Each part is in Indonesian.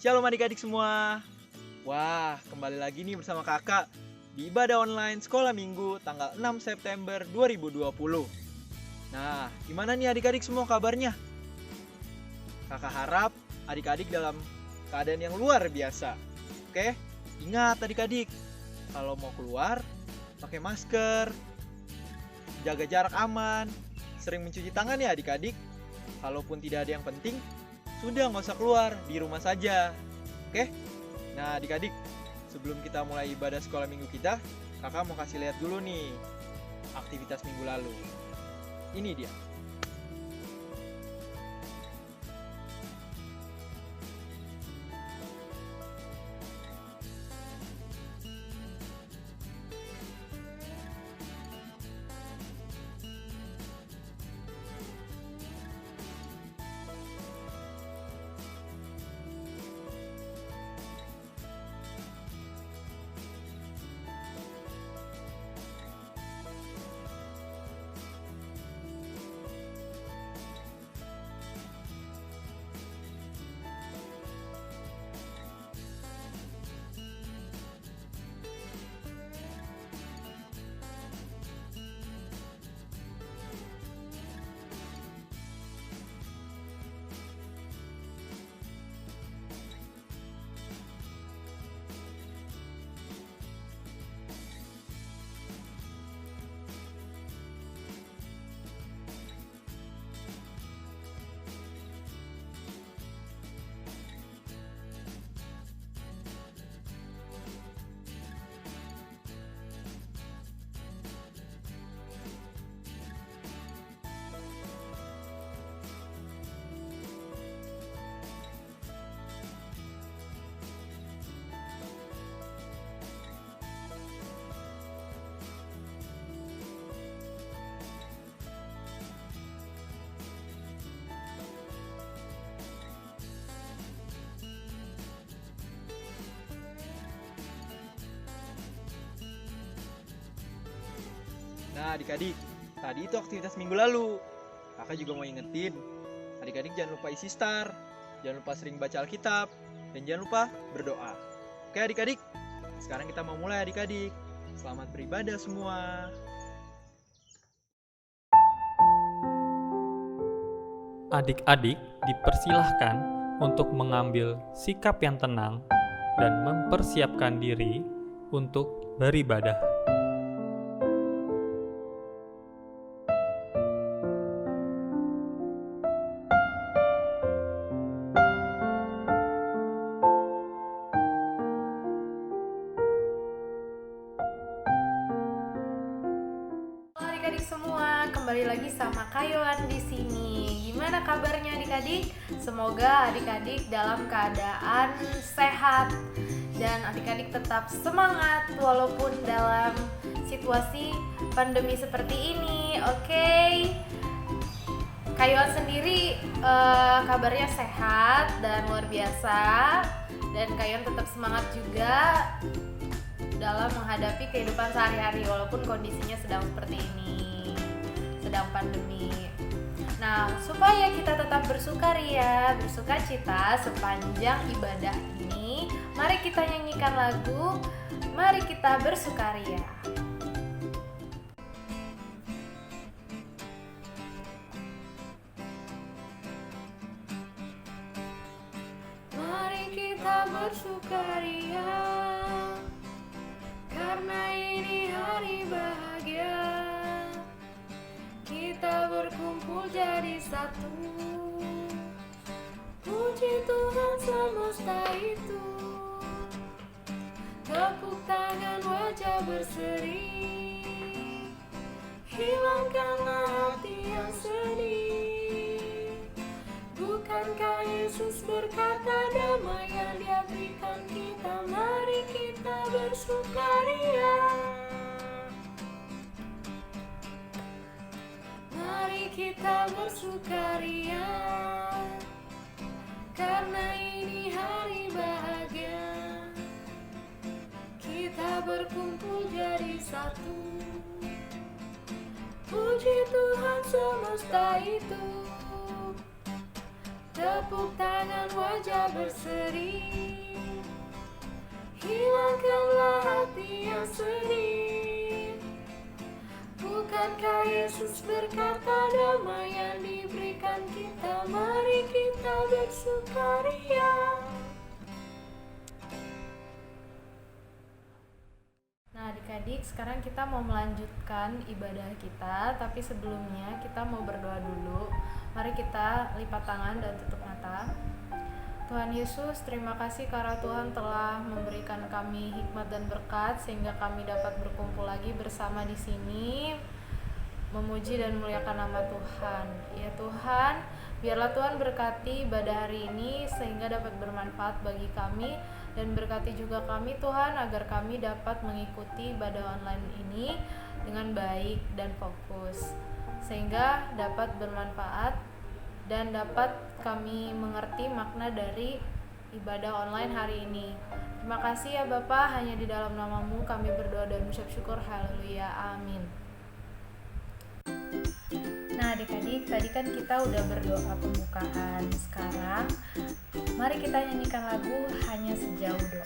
Shalom adik-adik semua. Wah, kembali lagi nih bersama kakak di ibadah online sekolah minggu tanggal 6 September 2020. Nah, gimana nih adik-adik semua kabarnya? Kakak harap adik-adik dalam keadaan yang luar biasa. Oke, ingat adik-adik, kalau mau keluar, pakai masker, jaga jarak aman, sering mencuci tangan ya adik-adik. Kalaupun tidak ada yang penting, sudah nggak usah keluar, di rumah saja. Oke? Nah adik-adik, sebelum kita mulai ibadah sekolah minggu kita, kakak mau kasih lihat dulu nih aktivitas minggu lalu. Ini dia. Nah adik-adik, tadi itu aktivitas minggu lalu. Kakak juga mau ingetin, adik-adik jangan lupa isi star, jangan lupa sering baca Alkitab, dan jangan lupa berdoa. Oke adik-adik, sekarang kita mau mulai adik-adik. Selamat beribadah semua. Adik-adik dipersilahkan untuk mengambil sikap yang tenang dan mempersiapkan diri untuk beribadah. Adik-adik semua, kembali lagi sama Kayoan di sini. Gimana kabarnya adik-adik? Semoga adik-adik dalam keadaan sehat dan adik-adik tetap semangat walaupun dalam situasi pandemi seperti ini. Oke. Kayoan sendiri kabarnya sehat dan luar biasa, dan Kayoan tetap semangat juga dalam menghadapi kehidupan sehari-hari walaupun kondisinya sedang seperti ini, sedang pandemi. Nah, supaya kita tetap bersukaria, bersukacita sepanjang ibadah ini, mari kita nyanyikan lagu Mari Kita Bersukaria. Mari kita bersukaria, karena ini hari bahagia. Kita berkumpul jadi satu, puji Tuhan semesta itu. Tepuk tangan, wajah berseri, hilangkanlah hati yang sedih. Bukankah Yesus berkata damai yang Dia berikan kita? Mari kita bersukaria. Mari kita bersukaria, karena ini hari bahagia. Kita berkumpul jadi satu, puji Tuhan semesta itu. tepuk tangan wajah berseri, hilangkanlah hati yang sedih. Bukankah Yesus berkata damai yang diberikan kita, mari kita bersukaria. Nah adik-adik, sekarang kita mau melanjutkan ibadah kita, tapi sebelumnya kita mau berdoa dulu. Mari kita lipat tangan dan tutup mata. Tuhan Yesus, terima kasih karena Tuhan telah memberikan kami hikmat dan berkat sehingga kami dapat berkumpul lagi bersama di sini, memuji dan memuliakan nama Tuhan. Ya Tuhan, biarlah Tuhan berkati ibadah hari ini sehingga dapat bermanfaat bagi kami, dan berkati juga kami Tuhan agar kami dapat mengikuti ibadah online ini dengan baik dan fokus, sehingga dapat bermanfaat dan dapat kami mengerti makna dari ibadah online hari ini. Terima kasih ya Bapa, hanya di dalam nama-Mu kami berdoa dan mengucap syukur. Haleluya, amin. Nah adik-adik, tadi kan kita udah berdoa pembukaan. Sekarang mari kita nyanyikan lagu Hanya Sejauh Doa.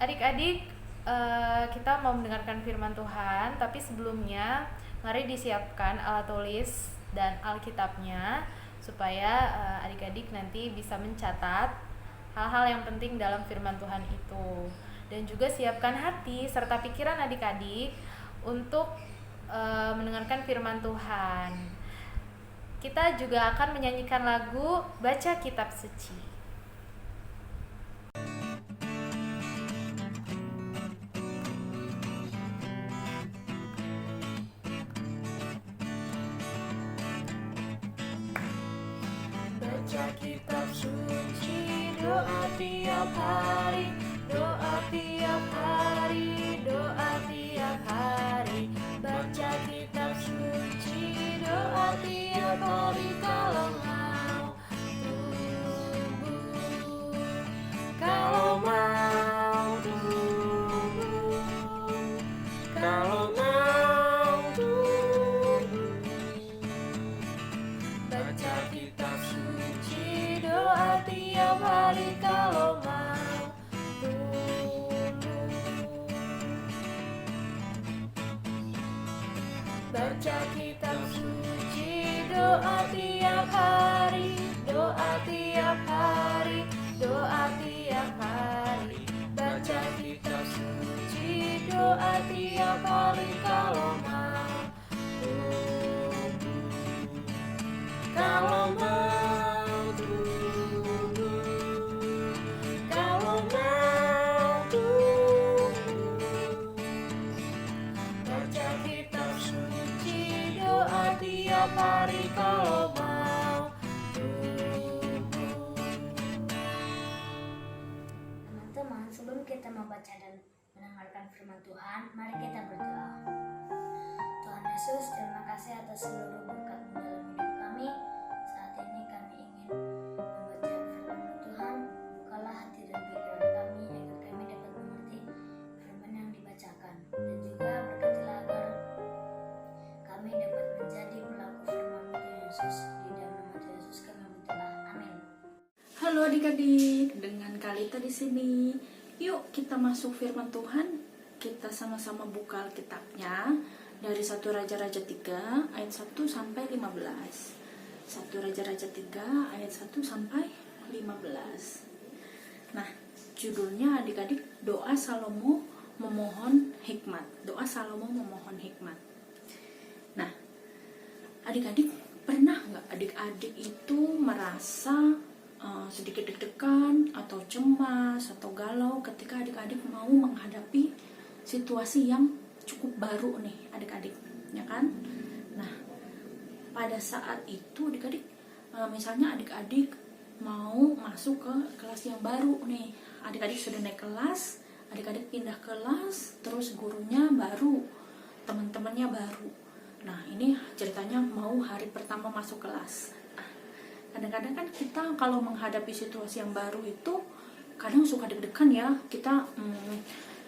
Adik-adik, kita mau mendengarkan firman Tuhan, tapi sebelumnya mari disiapkan alat tulis dan Alkitabnya supaya adik-adik nanti bisa mencatat hal-hal yang penting dalam firman Tuhan itu. Dan juga siapkan hati serta pikiran adik-adik untuk mendengarkan firman Tuhan. Kita juga akan menyanyikan lagu Baca Kitab Suci. baca kitab suci, doa tiap hari, doa tiap hari, doa tiap hari. Baca kitab suci, doa tiap hari kalau mau tumbuh, kalau mau tumbuh, kalau mau tumbuh. Baca kitab suci, doa tiap hari kalau mau tumbuh. Baca kitab suci, doa tiap hari, doa tiap hari, doa tiap hari. Baca kitab suci, doa tiap hari kalau mau tumbuh, kalau mau tumbuh, kalau mau tumbuh. Baca kitab suci, doa tiap hari kalau mau tumbuh. Teman-teman, sebelum kita membaca dan mendengarkan firman Tuhan, mari kita berdoa. Tuhan Yesus, terima kasih atas seluruh berkat-Mu dalam hidup kami. Saat ini kami ingin membaca firman Tuhan. Bukalah hati dan pikiran kami agar kami dapat mengerti firman yang dibacakan. Dan juga berkatilah agar kami dapat menjadi pelaku firman Tuhan Yesus. Di dalam nama Tuhan Yesus kami berdoa. Amin. Halo adik-adik, dengan Kalita di sini. Yuk kita masuk firman Tuhan. Kita sama-sama buka Alkitabnya dari 1 Raja-Raja 3 ayat 1 sampai 15. 1 Raja-Raja 3 ayat 1 sampai 15. Nah, judulnya adik-adik, doa Salomo memohon hikmat. Doa Salomo memohon hikmat. Nah, adik-adik pernah nggak adik-adik itu merasa sedikit deg-degan atau cemas atau galau ketika adik-adik mau menghadapi situasi yang cukup baru nih adik-adik, ya kan? Nah, pada saat itu adik-adik, misalnya adik-adik mau masuk ke kelas yang baru nih, adik-adik sudah naik kelas, adik-adik pindah kelas, terus gurunya baru, teman-temannya baru. Nah, ini ceritanya mau hari pertama masuk kelas. Kadang-kadang kan kita kalau menghadapi situasi yang baru itu kadang suka deg-degan ya, kita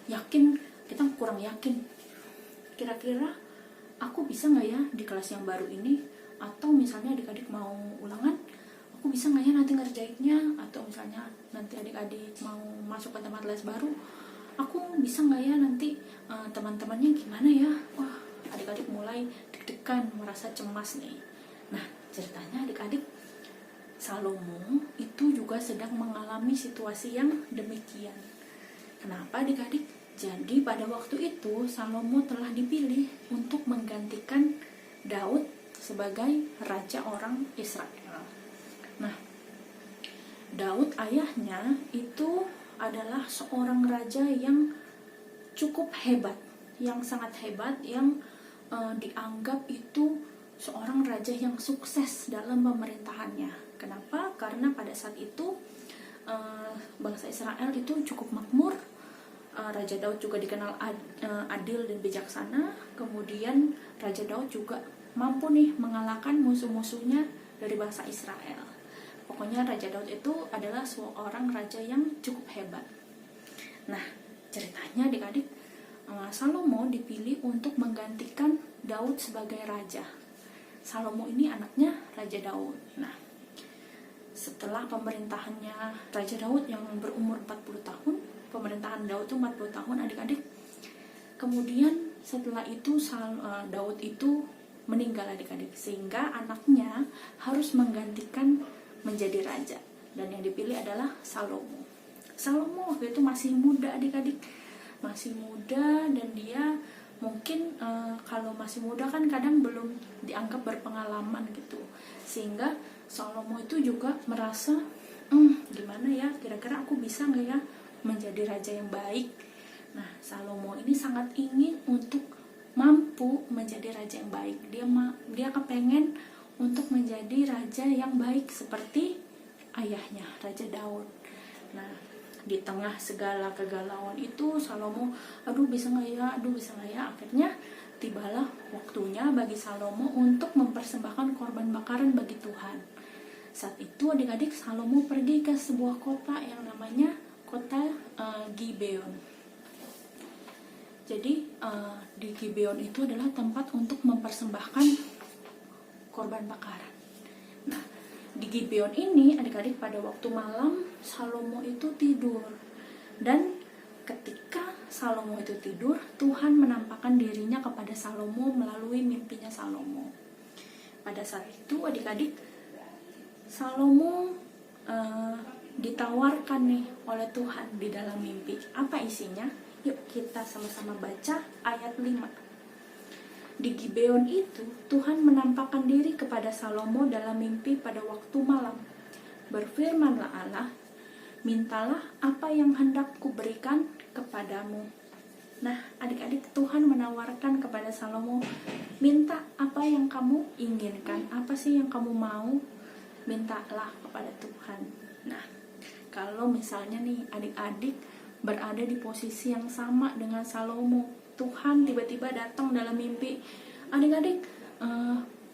yakin, kita kurang yakin kira-kira aku bisa nggak ya di kelas yang baru ini, atau misalnya adik-adik mau ulangan, aku bisa nggak ya nanti ngerjainnya, atau misalnya nanti adik-adik mau masuk ke tempat les baru, aku bisa nggak ya nanti teman-temannya gimana ya. Wah, adik-adik mulai deg-degan, merasa cemas nih. Nah, ceritanya adik-adik, Salomo itu juga sedang mengalami situasi yang demikian. Kenapa adik-adik? Jadi pada waktu itu Salomo telah dipilih untuk menggantikan Daud sebagai raja orang Israel. Nah, Daud ayahnya itu adalah seorang raja yang cukup hebat, yang sangat hebat, yang dianggap itu seorang raja yang sukses dalam pemerintahannya. Kenapa? Karena pada saat itu bangsa Israel itu cukup makmur. Raja Daud juga dikenal adil dan bijaksana. Kemudian Raja Daud juga mampu nih mengalahkan musuh-musuhnya dari bangsa Israel. Pokoknya Raja Daud itu adalah seorang raja yang cukup hebat. Nah, ceritanya adik-adik, Salomo dipilih untuk menggantikan Daud sebagai raja. Salomo ini anaknya Raja Daud. Nah, setelah pemerintahannya Raja Daud yang berumur 40 tahun, pemerintahan Daud itu 40 tahun adik-adik. Kemudian setelah itu Daud itu meninggal adik-adik, sehingga anaknya harus menggantikan menjadi raja, dan yang dipilih adalah Salomo. Salomo waktu itu masih muda adik-adik, masih muda, dan dia mungkin kalau masih muda kan kadang belum dianggap berpengalaman gitu, sehingga Salomo itu juga merasa gimana ya, kira-kira aku bisa nggak ya menjadi raja yang baik. Nah, Salomo ini sangat ingin untuk mampu menjadi raja yang baik. Dia kepengen untuk menjadi raja yang baik seperti ayahnya, Raja Daud. Nah, di tengah segala kegalauan itu Salomo, aduh bisa nggak ya, akhirnya tibalah waktunya bagi Salomo untuk mempersembahkan korban bakaran bagi Tuhan. Saat itu adik-adik, Salomo pergi ke sebuah kota yang namanya kota Gibeon. Jadi di Gibeon itu adalah tempat untuk mempersembahkan korban bakaran. Nah, di Gibeon ini adik-adik pada waktu malam Salomo itu tidur, dan ketika Salomo itu tidur, Tuhan menampakkan dirinya kepada Salomo melalui mimpinya Salomo. Pada saat itu adik-adik, Salomo ditawarkan nih oleh Tuhan di dalam mimpi. Apa isinya? Yuk kita sama-sama baca ayat 5. Di Gibeon itu, Tuhan menampakkan diri kepada Salomo dalam mimpi pada waktu malam. Berfirmanlah Allah, mintalah apa yang hendak kuberikan kepadamu. Nah, adik-adik, Tuhan menawarkan kepada Salomo, minta apa yang kamu inginkan, apa sih yang kamu mau, mintalah kepada Tuhan. Nah, kalau misalnya nih adik-adik berada di posisi yang sama dengan Salomo, Tuhan tiba-tiba datang dalam mimpi, adik-adik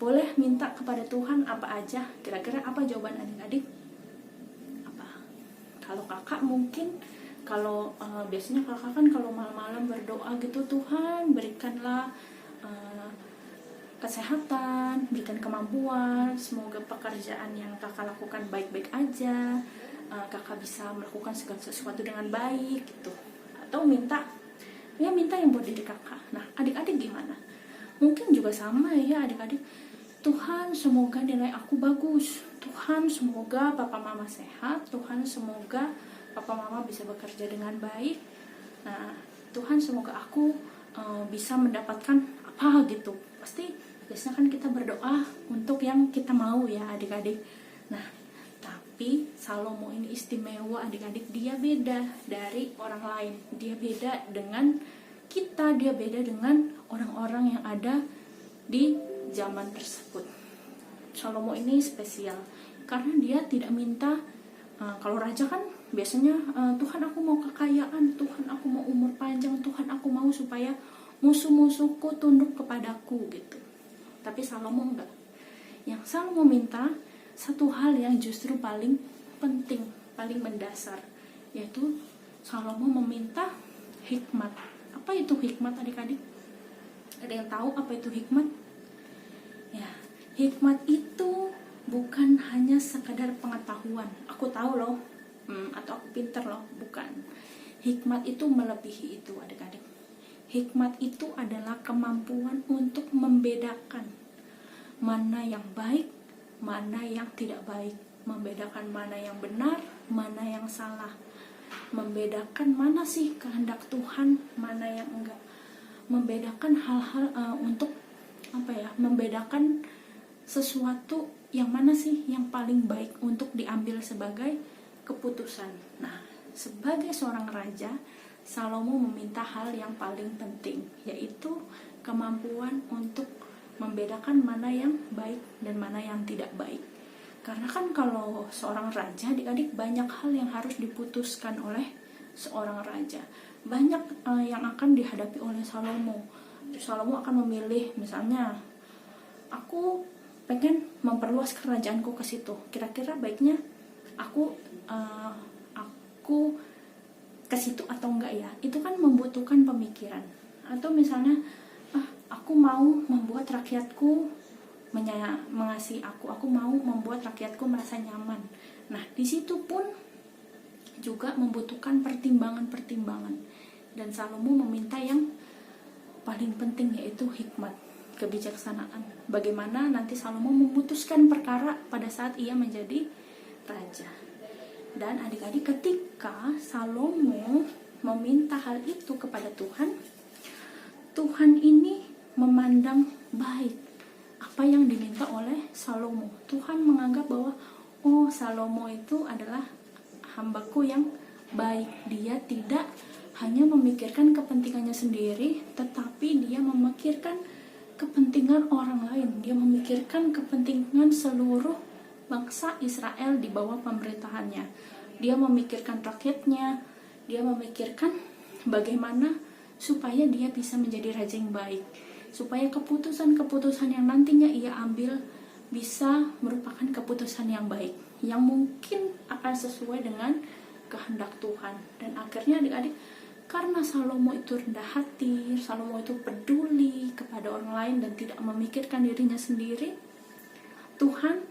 boleh minta kepada Tuhan apa aja. Kira-kira apa jawaban adik-adik? Apa? Kalau kakak mungkin, kalau biasanya kakak kan kalau malam-malam berdoa gitu, Tuhan berikanlah kesehatan, berikan kemampuan, semoga pekerjaan yang kakak lakukan baik-baik aja, kakak bisa melakukan segala sesuatu dengan baik gitu. Atau minta yang buat diri kakak. Nah, adik-adik gimana? Mungkin juga sama ya adik-adik, Tuhan semoga nilai aku bagus, Tuhan semoga papa mama sehat, Tuhan semoga papa mama bisa bekerja dengan baik. Nah, Tuhan semoga aku bisa mendapatkan apa gitu. Pasti biasanya kan kita berdoa untuk yang kita mau ya adik-adik. Nah, tapi Salomo ini istimewa adik-adik, dia beda dari orang lain, dia beda dengan kita, dia beda dengan orang-orang yang ada di zaman tersebut. Salomo ini spesial karena dia tidak minta, kalau raja kan biasanya Tuhan aku mau kekayaan, Tuhan aku mau umur panjang, Tuhan aku mau supaya musuh-musuhku tunduk kepadaku gitu. Tapi Salomo enggak. Yang Salomo minta satu hal yang justru paling penting, paling mendasar, yaitu Salomo meminta hikmat. Apa itu hikmat adik-adik? Ada yang tahu apa itu hikmat? Ya, hikmat itu bukan hanya sekadar pengetahuan. Aku tahu loh, atau aku pinter loh, bukan. Hikmat itu melebihi itu adik-adik. Hikmat itu adalah kemampuan untuk membedakan mana yang baik, mana yang tidak baik, membedakan mana yang benar, mana yang salah, membedakan mana sih kehendak Tuhan, mana yang enggak, membedakan hal-hal untuk membedakan sesuatu yang mana sih yang paling baik untuk diambil sebagai keputusan. Nah, sebagai seorang raja, Salomo meminta hal yang paling penting, yaitu kemampuan untuk membedakan mana yang baik dan mana yang tidak baik. Karena kan kalau seorang raja, adik-adik, banyak hal yang harus diputuskan oleh seorang raja. Banyak yang akan dihadapi oleh Salomo. Salomo akan memilih, misalnya, aku pengen memperluas kerajaanku ke situ. Kira-kira baiknya aku ke situ atau enggak ya? Itu kan membutuhkan pemikiran. Atau misalnya, aku mau membuat rakyatku mengasihi aku mau membuat rakyatku merasa nyaman. Nah, di situ pun juga membutuhkan pertimbangan-pertimbangan. Dan Salomo meminta yang paling penting, yaitu hikmat, kebijaksanaan. Bagaimana nanti Salomo memutuskan perkara pada saat ia menjadi raja. Dan adik-adik, ketika Salomo meminta hal itu kepada Tuhan, Tuhan ini memandang baik apa yang diminta oleh Salomo. Tuhan menganggap bahwa Salomo itu adalah hambaku yang baik. Dia tidak hanya memikirkan kepentingannya sendiri, tetapi dia memikirkan kepentingan orang lain. Dia memikirkan kepentingan seluruh bangsa Israel di bawah pemerintahannya. Dia memikirkan rakyatnya, dia memikirkan bagaimana supaya dia bisa menjadi raja yang baik, supaya keputusan-keputusan yang nantinya ia ambil bisa merupakan keputusan yang baik, yang mungkin akan sesuai dengan kehendak Tuhan. Dan akhirnya adik-adik, karena Salomo itu rendah hati, Salomo itu peduli kepada orang lain dan tidak memikirkan dirinya sendiri, Tuhan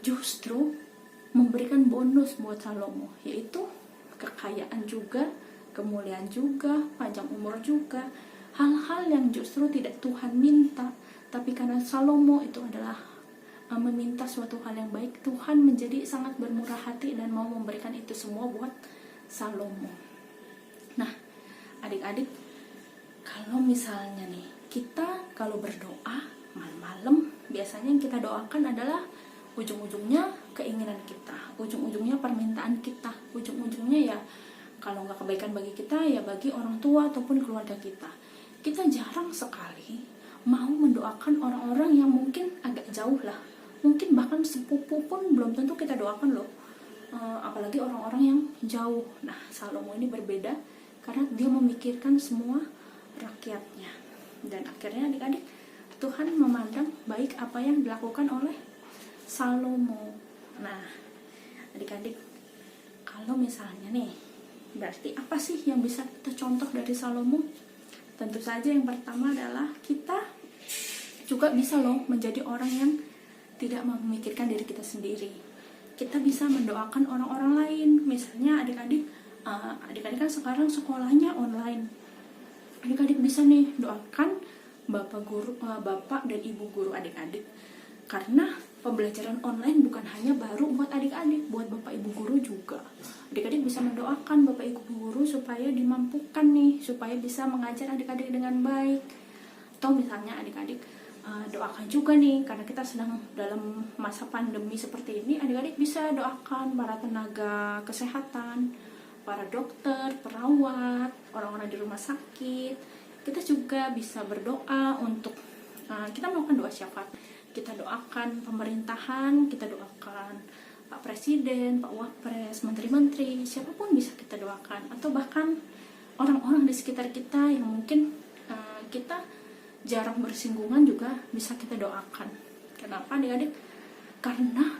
justru memberikan bonus buat Salomo, yaitu kekayaan juga, kemuliaan juga, panjang umur juga, hal-hal yang justru tidak Tuhan minta, tapi karena Salomo itu adalah meminta suatu hal yang baik, Tuhan menjadi sangat bermurah hati dan mau memberikan itu semua buat Salomo. Nah, adik-adik, kalau misalnya nih kita kalau berdoa malam-malam, biasanya yang kita doakan adalah ujung-ujungnya keinginan kita, ujung-ujungnya permintaan kita, ujung-ujungnya ya kalau nggak kebaikan bagi kita ya bagi orang tua ataupun keluarga kita. Kita jarang sekali mau mendoakan orang-orang yang mungkin agak jauh lah, mungkin bahkan sepupu pun belum tentu kita doakan loh, apalagi orang-orang yang jauh. Nah, Salomo ini berbeda karena dia memikirkan semua rakyatnya, dan akhirnya adik-adik, Tuhan memandang baik apa yang dilakukan oleh Salomo. Nah, adik-adik, kalau misalnya nih, berarti apa sih yang bisa kita contoh dari Salomo? Tentu saja yang pertama adalah kita juga bisa loh menjadi orang yang tidak memikirkan diri kita sendiri. Kita bisa mendoakan orang-orang lain. Misalnya adik-adik kan sekarang sekolahnya online. Adik-adik bisa nih doakan bapak dan ibu guru adik-adik. Karena pembelajaran online bukan hanya baru buat adik-adik, buat bapak ibu guru juga. Adik-adik bisa mendoakan bapak ibu guru supaya dimampukan nih, supaya bisa mengajar adik-adik dengan baik. Atau misalnya adik-adik doakan juga nih, karena kita sedang dalam masa pandemi seperti ini, adik-adik bisa doakan para tenaga kesehatan, para dokter, perawat, orang-orang di rumah sakit. Kita juga bisa berdoa untuk kita melakukan doa syafaat. Kita doakan pemerintahan, kita doakan Pak Presiden, Pak Wapres, Menteri-Menteri, siapapun bisa kita doakan. Atau bahkan orang-orang di sekitar kita yang mungkin kita jarang bersinggungan juga bisa kita doakan. Kenapa adik-adik? Karena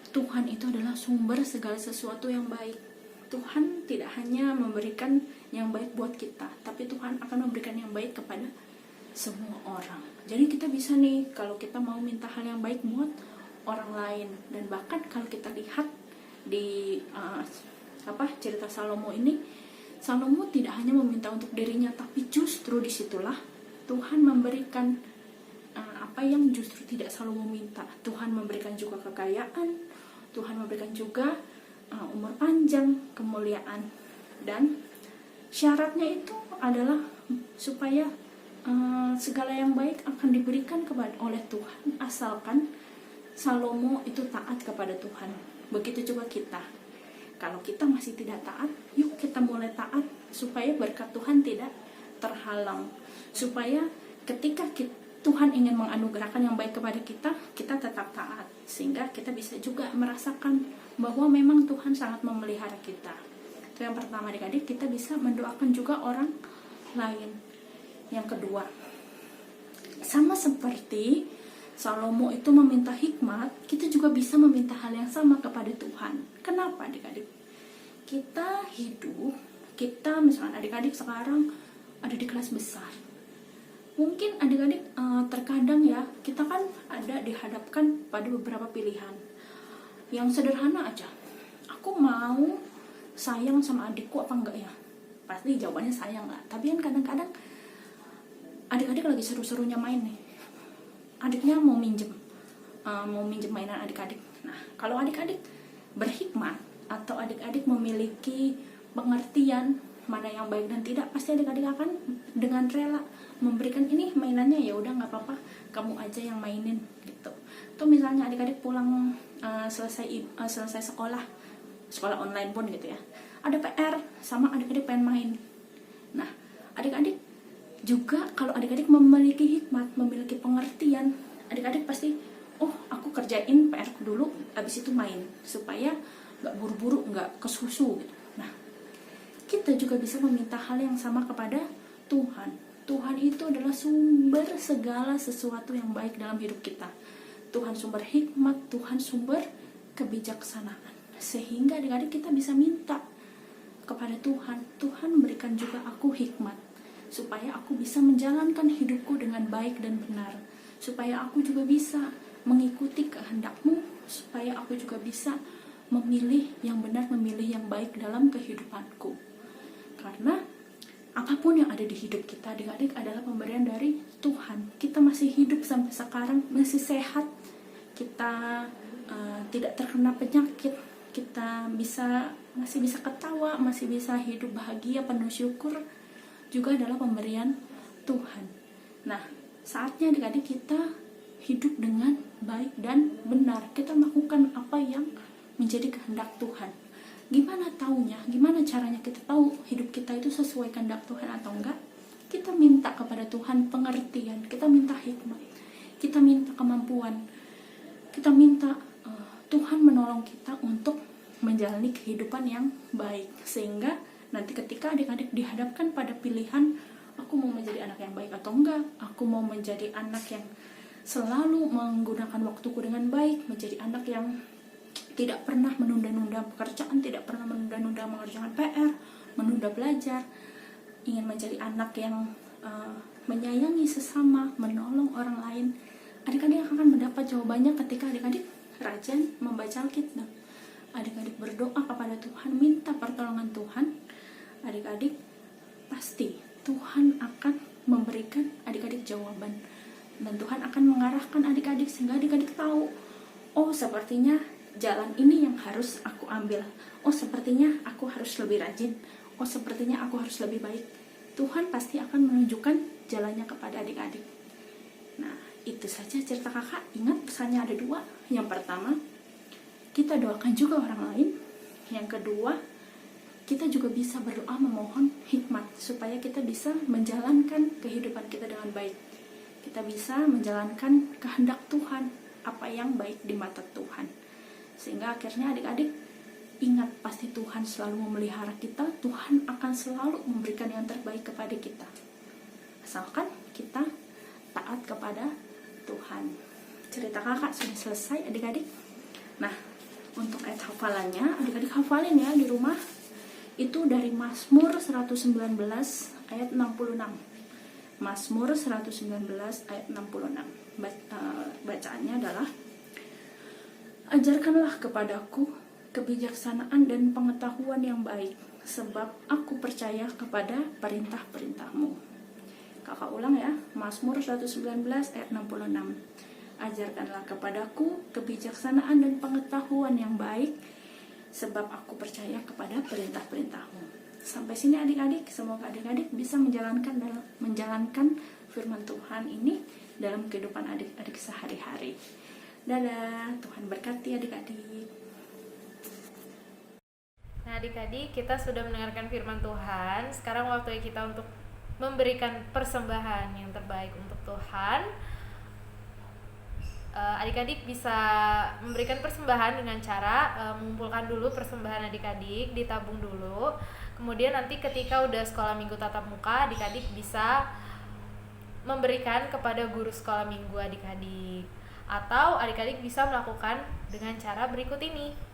Tuhan itu adalah sumber segala sesuatu yang baik. Tuhan tidak hanya memberikan yang baik buat kita, tapi Tuhan akan memberikan yang baik kepada semua orang. Jadi kita bisa nih, kalau kita mau minta hal yang baik buat orang lain. Dan bahkan kalau kita lihat di cerita Salomo ini, Salomo tidak hanya meminta untuk dirinya, tapi justru disitulah Tuhan memberikan apa yang justru tidak Salomo minta. Tuhan memberikan juga kekayaan, Tuhan memberikan juga umur panjang, kemuliaan, dan syaratnya itu adalah supaya segala yang baik akan diberikan oleh Tuhan, asalkan Salomo itu taat kepada Tuhan. Begitu juga kita. Kalau kita masih tidak taat, yuk kita mulai taat supaya berkat Tuhan tidak terhalang. Supaya ketika Tuhan ingin menganugerahkan yang baik kepada kita, kita tetap taat. Sehingga kita bisa juga merasakan bahwa memang Tuhan sangat memelihara kita. Itu yang pertama adik-adik, kita bisa mendoakan juga orang lain. Yang kedua, sama seperti Salomo itu meminta hikmat, kita juga bisa meminta hal yang sama kepada Tuhan. Kenapa adik-adik? Kita hidup, kita misalkan adik-adik sekarang ada di kelas besar. Mungkin adik-adik terkadang ya, kita kan ada dihadapkan pada beberapa pilihan. Yang sederhana aja, aku mau sayang sama adikku apa enggak ya? Pasti jawabannya sayang lah. Tapi kan kadang-kadang adik-adik lagi seru-serunya main nih, adiknya mau minjem mainan adik-adik. Nah, kalau adik-adik berhikmat atau adik-adik memiliki pengertian mana yang baik dan tidak, pasti adik-adik akan dengan rela memberikan ini mainannya, ya udah nggak apa-apa, kamu aja yang mainin gitu. Atau misalnya adik-adik pulang selesai sekolah online pun gitu ya, ada PR sama adik-adik pengen main. Nah, adik-adik juga kalau adik-adik memiliki hikmat, memiliki pengertian, adik-adik pasti, oh aku kerjain PR dulu, abis itu main, supaya nggak buru-buru, nggak kesusu gitu. Nah, kita juga bisa meminta hal yang sama kepada Tuhan. Tuhan itu adalah sumber segala sesuatu yang baik dalam hidup kita. Tuhan sumber hikmat, Tuhan sumber kebijaksanaan. Sehingga adik-adik kita bisa minta kepada Tuhan, Tuhan berikan juga aku hikmat, supaya aku bisa menjalankan hidupku dengan baik dan benar, supaya aku juga bisa mengikuti kehendak-Mu, supaya aku juga bisa memilih yang benar, memilih yang baik dalam kehidupanku. Karena apapun yang ada di hidup kita, adik-adik, adalah pemberian dari Tuhan. Kita masih hidup sampai sekarang, masih sehat, kita tidak terkena penyakit, kita masih bisa ketawa, masih bisa hidup bahagia, penuh syukur, juga adalah pemberian Tuhan. Nah, saatnya adik-adik kita hidup dengan baik dan benar. Kita melakukan apa yang menjadi kehendak Tuhan. Gimana taunya? Gimana caranya kita tahu hidup kita itu sesuai kehendak Tuhan atau enggak? Kita minta kepada Tuhan pengertian, kita minta hikmat, kita minta kemampuan, kita minta Tuhan menolong kita untuk menjalani kehidupan yang baik. Sehingga nanti ketika adik-adik dihadapkan pada pilihan, aku mau menjadi anak yang baik atau enggak, aku mau menjadi anak yang selalu menggunakan waktuku dengan baik, menjadi anak yang tidak pernah menunda-nunda pekerjaan, tidak pernah menunda-nunda mengerjakan PR, menunda belajar, ingin menjadi anak yang menyayangi sesama, menolong orang lain. Adik-adik akan mendapat jawabannya ketika adik-adik rajin membaca Alkitab. Adik-adik berdoa kepada Tuhan, minta pertolongan Tuhan. Adik-adik pasti Tuhan akan memberikan adik-adik jawaban. Dan Tuhan akan mengarahkan adik-adik sehingga adik-adik tahu, oh sepertinya jalan ini yang harus aku ambil. Oh sepertinya aku harus lebih rajin. Oh sepertinya aku harus lebih baik. Tuhan pasti akan menunjukkan jalannya kepada adik-adik. Nah, itu saja cerita kakak. Ingat pesannya ada dua. Yang pertama, kita doakan juga orang lain. Yang kedua, kita juga bisa berdoa memohon hikmat supaya kita bisa menjalankan kehidupan kita dengan baik. Kita bisa menjalankan kehendak Tuhan, apa yang baik di mata Tuhan. Sehingga akhirnya adik-adik ingat, pasti Tuhan selalu memelihara kita. Tuhan akan selalu memberikan yang terbaik kepada kita, asalkan kita taat kepada Tuhan. Cerita kakak sudah selesai adik-adik. Nah, untuk ayat hafalannya adik-adik hafalin ya di rumah. Itu dari Mazmur 119 ayat 66. Mazmur 119 ayat 66. Bacaannya adalah, ajarkanlah kepadaku kebijaksanaan dan pengetahuan yang baik, sebab aku percaya kepada perintah-perintahmu. Kakak ulang ya, Mazmur 119 ayat 66. Ajarkanlah kepadaku kebijaksanaan dan pengetahuan yang baik, sebab aku percaya kepada perintah-perintahmu. Sampai sini adik-adik, semoga adik-adik bisa menjalankan firman Tuhan ini dalam kehidupan adik-adik sehari-hari. Dadah, Tuhan berkati adik-adik. Nah adik-adik, kita sudah mendengarkan firman Tuhan. Sekarang waktunya kita untuk memberikan persembahan yang terbaik untuk Tuhan. Adik-adik bisa memberikan persembahan dengan cara mengumpulkan dulu persembahan adik-adik, ditabung dulu. Kemudian nanti ketika udah sekolah minggu tatap muka, adik-adik bisa memberikan kepada guru sekolah minggu adik-adik. Atau adik-adik bisa melakukan dengan cara berikut ini.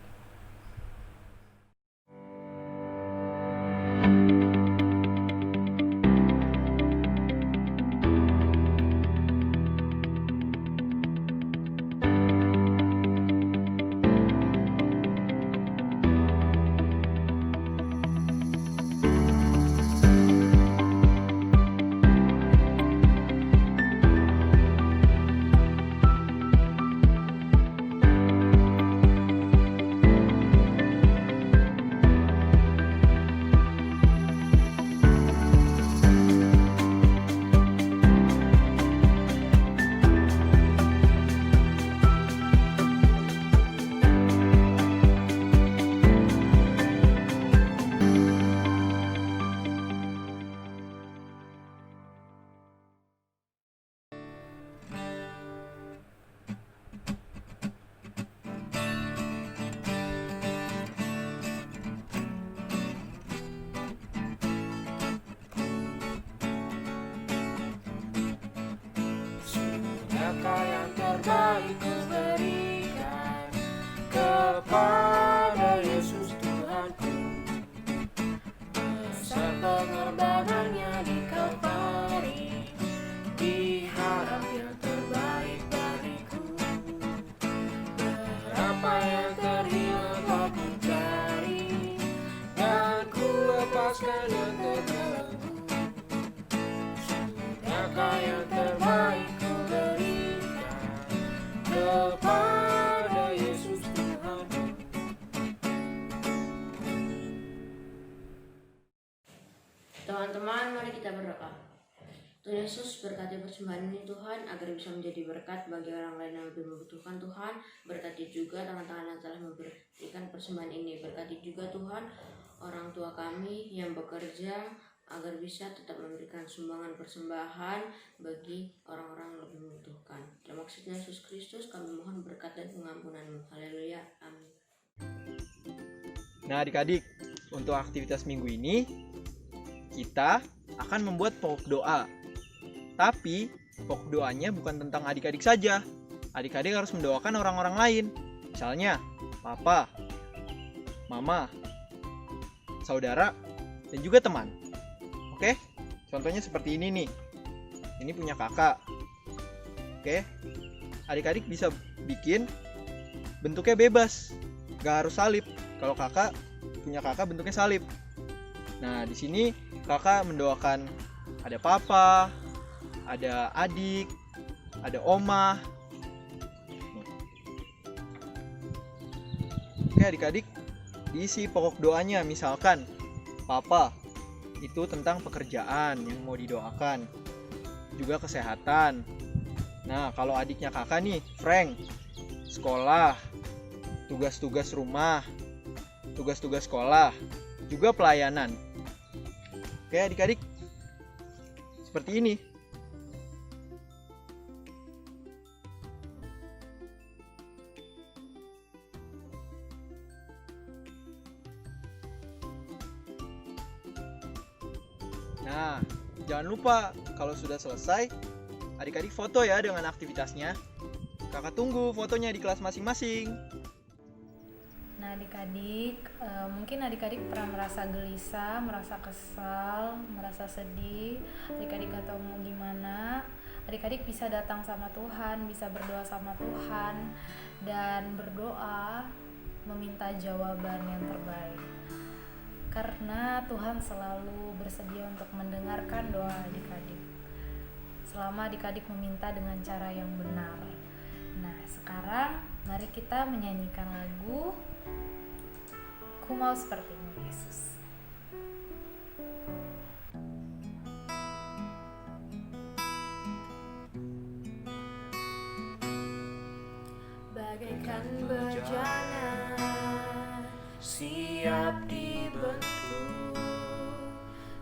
Tuhan Yesus, berkati persembahan ini Tuhan, agar bisa menjadi berkat bagi orang lain yang lebih membutuhkan Tuhan. Berkati juga tangan-tangan yang telah memberikan persembahan ini. Berkati juga Tuhan orang tua kami yang bekerja, agar bisa tetap memberikan sumbangan persembahan bagi orang-orang yang lebih membutuhkan. Dalam maksudnya Yesus Kristus, kami mohon berkat dan pengampunan-Mu. Haleluya. Amin. Nah adik-adik, untuk aktivitas minggu ini kita akan membuat pokok doa. Tapi pokok doanya bukan tentang adik-adik saja. Adik-adik harus mendoakan orang-orang lain. Misalnya papa, mama, saudara, dan juga teman. Oke, contohnya seperti ini nih. Ini punya kakak. Oke, adik-adik bisa bikin bentuknya bebas, gak harus salib. Kalau kakak punya kakak bentuknya salib. Nah, di sini kakak mendoakan ada papa, ada adik, ada oma. Oke, adik-adik, diisi pokok doanya. Misalkan papa itu tentang pekerjaan yang mau didoakan, juga kesehatan. Nah, kalau adiknya kakak nih, Frank, sekolah, tugas-tugas rumah, tugas-tugas sekolah, juga pelayanan. Oke adik-adik, seperti ini. Nah, jangan lupa kalau sudah selesai, adik-adik foto ya dengan aktivitasnya. Kakak tunggu fotonya di kelas masing-masing. Nah adik-adik, mungkin adik-adik pernah merasa gelisah, merasa kesal, merasa sedih. Adik-adik gak tahu mau gimana. Adik-adik bisa datang sama Tuhan, bisa berdoa sama Tuhan, dan berdoa meminta jawaban yang terbaik. Karena Tuhan selalu bersedia untuk mendengarkan doa adik-adik, selama adik-adik meminta dengan cara yang benar. Nah sekarang mari kita menyanyikan lagu Ku Mau Seperti-Mu Yesus. Bagaikan bejana siap dibentuk,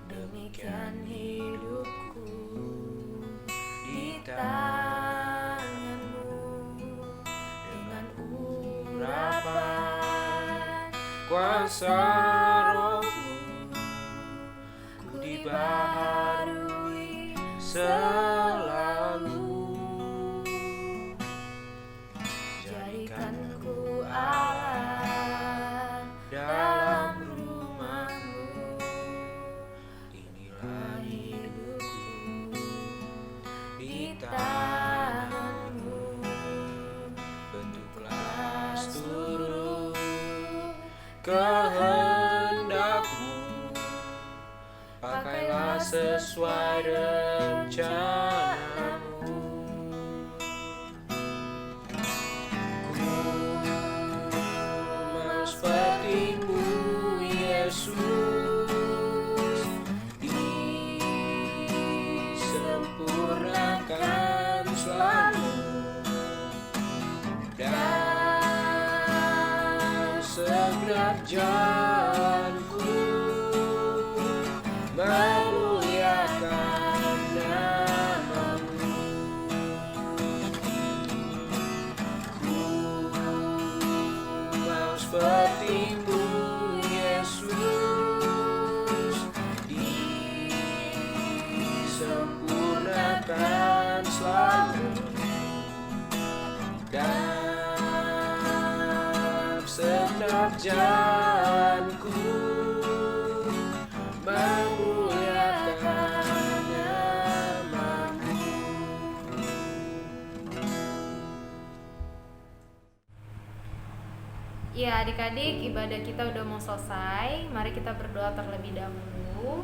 demikian hidupku di tangan-Mu. Dengan urapan kuasa Roh-Mu, ku dibaharui selalu. Jadikan ku alat dalam rumah-Mu, inilah hidupku di tangan-Mu. Bentuklah seluruh kehendak-Mu, pakailah sesuai rencana-Mu. Ku mau seperti-Mu Yesus, disempurnakan selalu, dan segenap jalanku memuliakan nama-Mu. Ku mau seperti-Mu Yesus, disempurnakan selalu, dan segenap jalanku memuliakan nama-Mu. Ya adik-adik, ibadah kita udah mau selesai. Mari kita berdoa terlebih dahulu.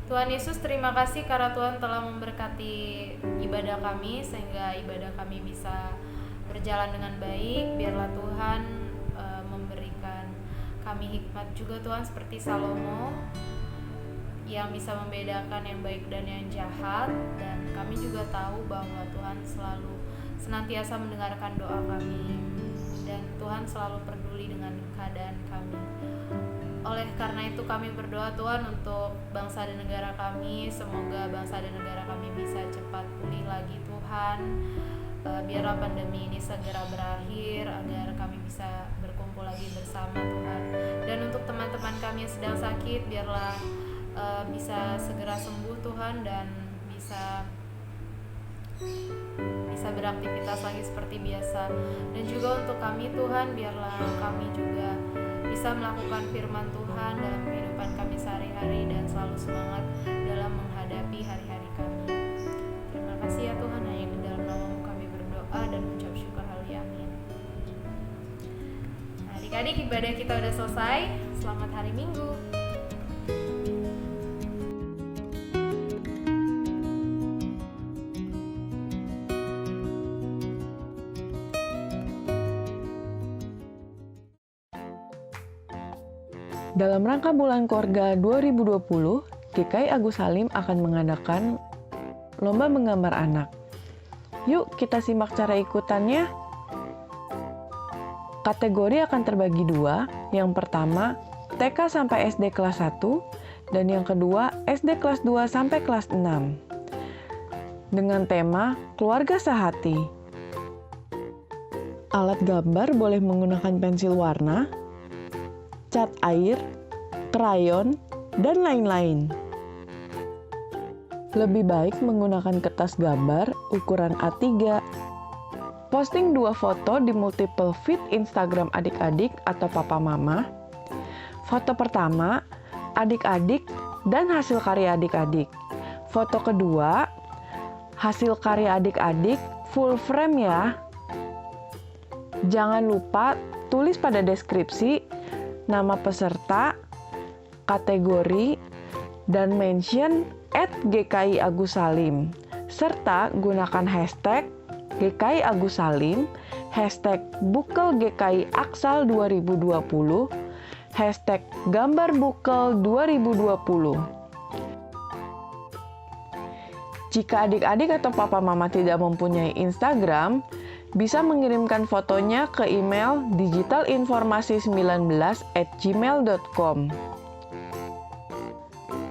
Tuhan Yesus, terima kasih karena Tuhan telah memberkati ibadah kami, sehingga ibadah kami bisa berjalan dengan baik. Biarlah Tuhan memberikan kami hikmat juga Tuhan, seperti Salomo. yang bisa membedakan yang baik dan yang jahat, dan kami juga tahu bahwa Tuhan selalu senantiasa mendengarkan doa kami dan Tuhan selalu peduli dengan keadaan kami. Oleh karena itu kami berdoa Tuhan untuk bangsa dan negara kami, semoga bangsa dan negara kami bisa cepat pulih lagi Tuhan. Biarlah pandemi ini segera berakhir agar kami bisa berkumpul lagi bersama Tuhan. Dan untuk teman-teman kami yang sedang sakit, biarlah bisa segera sembuh Tuhan dan bisa beraktivitas lagi seperti biasa. Dan juga untuk kami Tuhan, biarlah kami juga bisa melakukan firman Tuhan dalam kehidupan kami sehari-hari dan selalu semangat dalam menghadapi hari-hari kami. Terima kasih ya Tuhan, hanya di dalam nama-Mu kami berdoa dan mengucap syukur, haleluya, amin. Nah, adik-adik, ibadah kita udah selesai. Selamat hari Minggu. Dalam rangka Bulan Keluarga 2020, GKI Agus Salim akan mengadakan lomba menggambar anak. Yuk kita simak cara ikutannya. Kategori akan terbagi dua. Yang pertama, TK sampai SD kelas 1, dan yang kedua, SD kelas 2 sampai kelas 6. Dengan tema Keluarga Sehati. Alat gambar boleh menggunakan pensil warna, cat air, krayon, dan lain-lain. Lebih baik menggunakan kertas gambar ukuran A3. Posting 2 foto di multiple feed Instagram adik-adik atau papa mama. Foto pertama, adik-adik dan hasil karya adik-adik. Foto kedua, hasil karya adik-adik full frame ya. Jangan lupa tulis pada deskripsi nama peserta, kategori, dan mention @GKI Agus Salim, serta gunakan hashtag GKI Agus Salim, hashtag Bukel GKI Aksal 2020, hashtag Gambar Bukel 2020. Jika adik-adik atau papa mama tidak mempunyai Instagram, bisa mengirimkan fotonya ke email digitalinformasi19@gmail.com.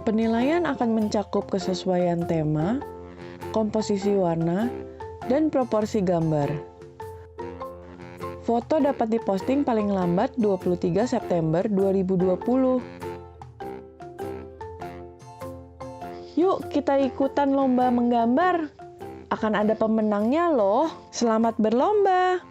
Penilaian akan mencakup kesesuaian tema, komposisi warna, dan proporsi gambar. Foto dapat diposting paling lambat 23 September 2020. Yuk kita ikutan lomba menggambar. Akan ada pemenangnya loh. Selamat berlomba!